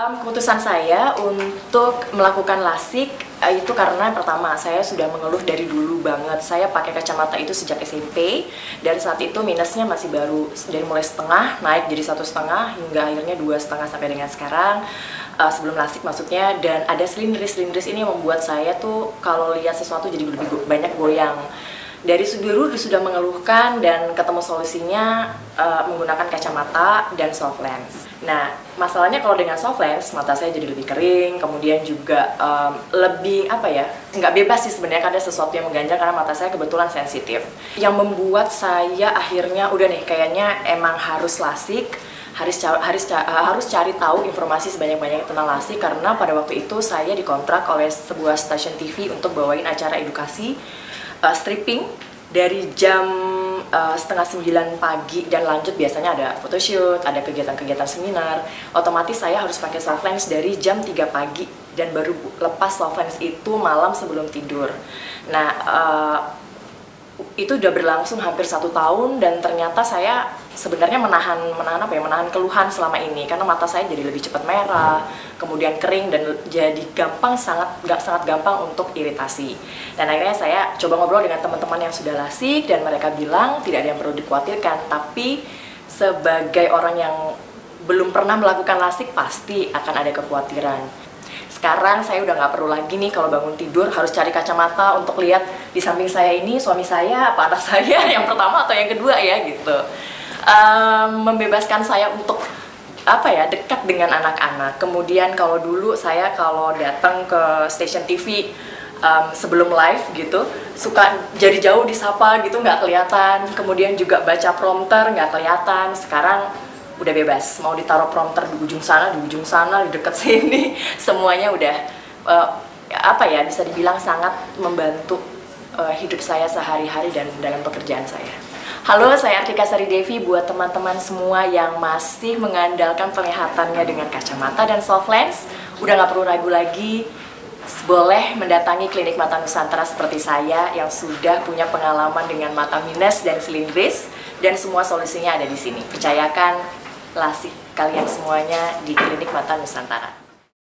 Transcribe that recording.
Keputusan saya untuk melakukan LASIK itu karena pertama saya sudah mengeluh dari dulu banget. Saya pakai kacamata itu sejak SMP dan saat itu minusnya masih baru, dari mulai setengah naik jadi 1,5 hingga akhirnya 2,5 sampai dengan sekarang. Sebelum LASIK maksudnya, dan ada selindris ini yang membuat saya tuh kalau lihat sesuatu jadi lebih banyak goyang. Dari dulu sudah mengeluhkan dan ketemu solusinya menggunakan kacamata dan soft lens. Nah, masalahnya kalau dengan soft lens mata saya jadi lebih kering, kemudian juga lebih nggak bebas sih sebenarnya, ada sesuatu yang mengganjal karena mata saya kebetulan sensitif. Yang membuat saya akhirnya udah nih kayaknya emang harus LASIK. Harus cari tahu informasi sebanyak-banyaknya tentang LASIK, karena pada waktu itu saya dikontrak oleh sebuah stasiun TV untuk bawain acara edukasi stripping dari jam 8:30 pagi dan lanjut biasanya ada photoshoot, ada kegiatan-kegiatan seminar. Otomatis saya harus pakai soft lens dari jam 3 pagi dan baru lepas soft lens itu malam sebelum tidur. Nah, itu udah berlangsung hampir 1 tahun dan ternyata saya sebenarnya menahan keluhan selama ini karena mata saya jadi lebih cepat merah, kemudian kering dan jadi sangat gampang untuk iritasi. Dan akhirnya saya coba ngobrol dengan teman-teman yang sudah LASIK dan mereka bilang tidak ada yang perlu dikhawatirkan, tapi sebagai orang yang belum pernah melakukan LASIK pasti akan ada kekhawatiran. Sekarang saya udah nggak perlu lagi nih kalau bangun tidur harus cari kacamata untuk lihat di samping saya ini suami saya apa anak saya yang pertama atau yang kedua ya gitu. Membebaskan saya untuk dekat dengan anak-anak. Kemudian kalau dulu saya kalau datang ke stasiun TV sebelum live gitu suka jadi jauh disapa gitu nggak kelihatan. Kemudian juga baca prompter nggak kelihatan. Sekarang udah bebas, mau ditaruh prompter di ujung sana, di dekat sini, semuanya udah bisa dibilang sangat membantu hidup saya sehari-hari dan dalam pekerjaan saya. Halo, saya Artika Sari Devi. Buat teman-teman semua yang masih mengandalkan penglihatannya dengan kacamata dan soft lens, udah nggak perlu ragu lagi, boleh mendatangi Klinik Mata Nusantara seperti saya yang sudah punya pengalaman dengan mata minus dan selindris, dan semua solusinya ada di sini. Percayakan LASIK kalian semuanya di Klinik Mata Nusantara.